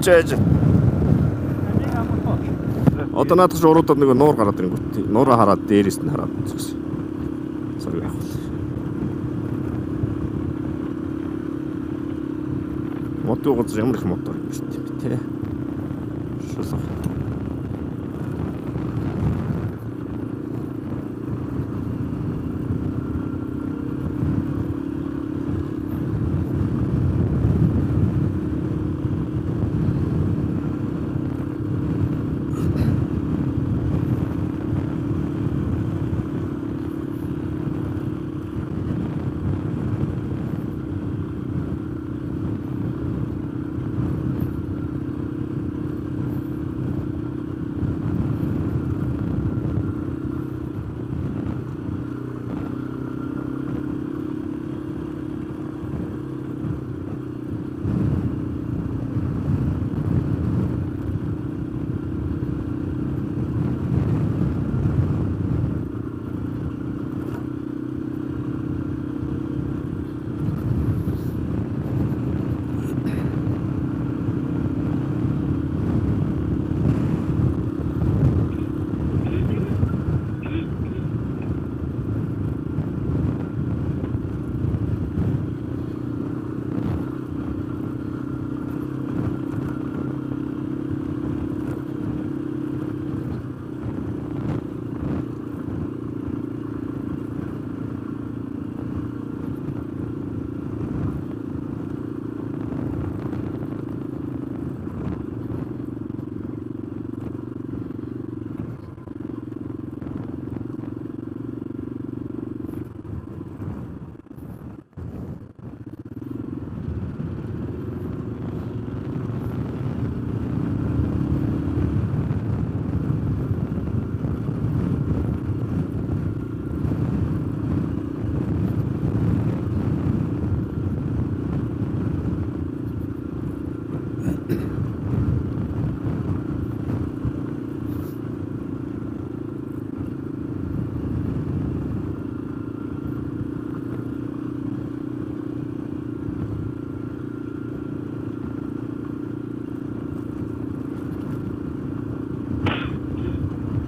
авчиж. Одоо наадах ч уруудад нэг нуур гараад ирэнгүүт. Нуураа хараад дээрээс нь хараад үзсэн. Сорги яах вэ? Мотог гоц ямар их мотор юм шүү дээ тий. Шусах.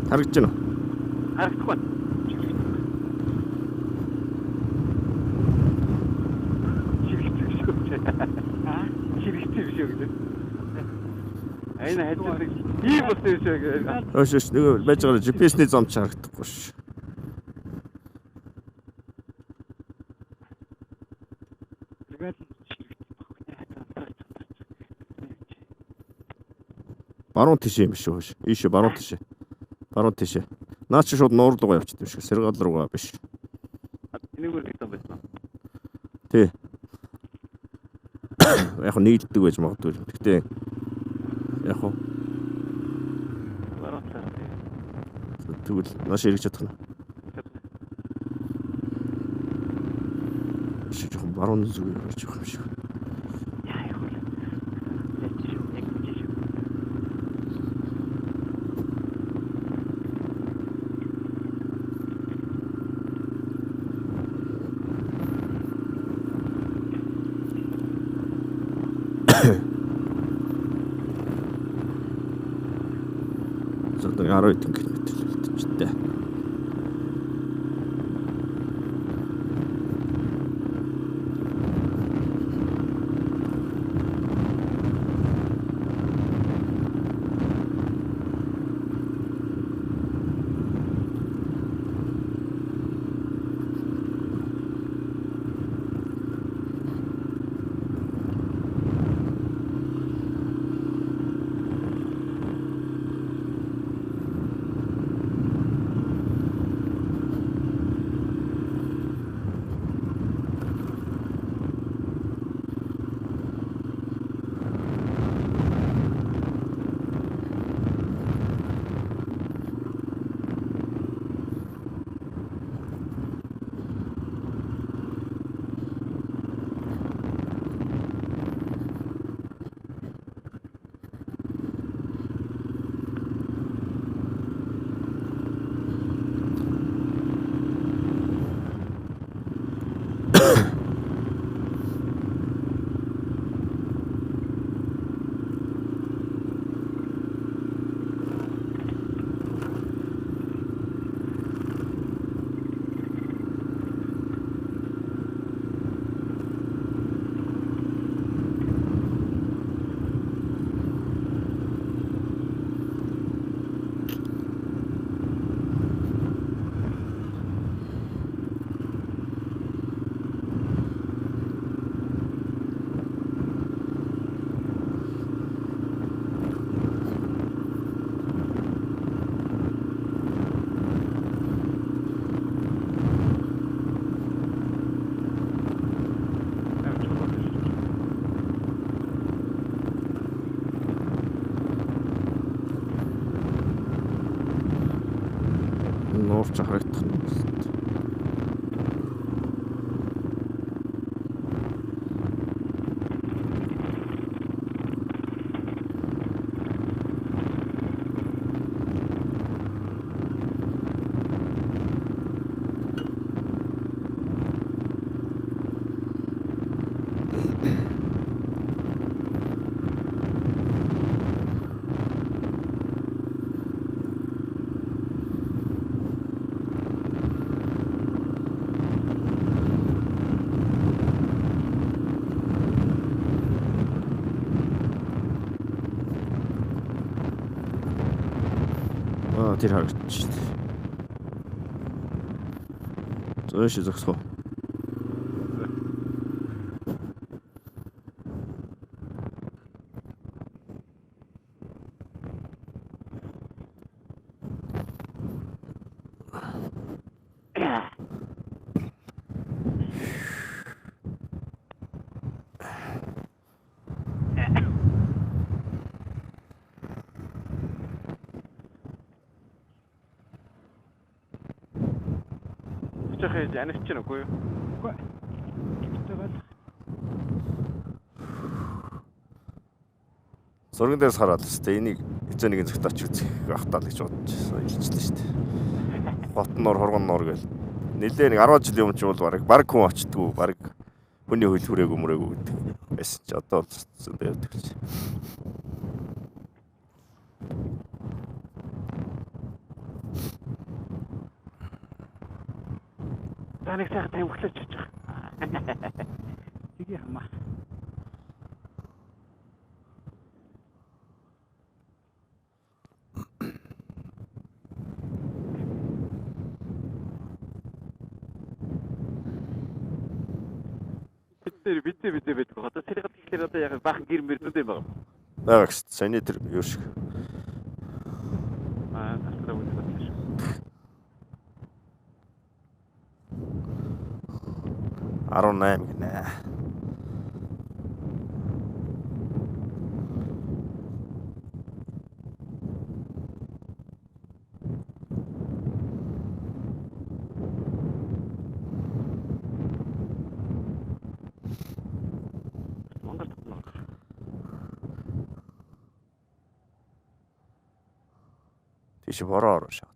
Харагдаж байна уу? Харагдах байна. Чирэгтэй шүү. Чирэгтэй шүү гэдэг. Айна хайдаг ийм болсон юм шиг. Өөш нэг байж байгаа GPS-ний зам ч харагдахгүй ш. Баруун тийш юм шүү. Ийш баруун тийш. Баруун тийш. Наа чи шууд нуур руугаа явчихд юм шиг. Сэргал руугаа биш. Энийг үргэлжлэн байсан. Тий. Яг нийлдэг байж магадгүй. Гэхдээ яг хоо. Баруун талаа. Тэгвэл нааш эргэж чадах нь. Шиг жоохон баруун зүг явж байгаа юм шиг. Зөвхөн 12 км л болчихтой. явж харагдах нь. Тэр харагдчих. Зөөш зогсоо. Чохож анивч чинь үгүй юу? Үгүй. Тэгэл Зурган дээрс хараад тест энийг эзэн нэгэн зөвхт очиж үзэх ахтаа л гэж бодож илчлээ шүү дээ. Хотноор хурган ноор гэл. Нилээ нэг 10 жилийн өмнө ч бол баг хүн очтгүй, баг хүний хөл хүрээгүй мөрөөгүй гэдэг байсан ч одоо бол зөндөө явдаг чи. Таныг сайхан тамхилаач гэж байгаа. тэгээ хамаа. Бид байдаг. Одоо сэрэг тэгэхээр одоо яг баахан гэр мөрнүүд юм байна. Байгаа гэсэн. Саяны тэр юу шиг. Тасраа үзсэн шүү. $18 гинэ. Тийш бороо ороо шаа.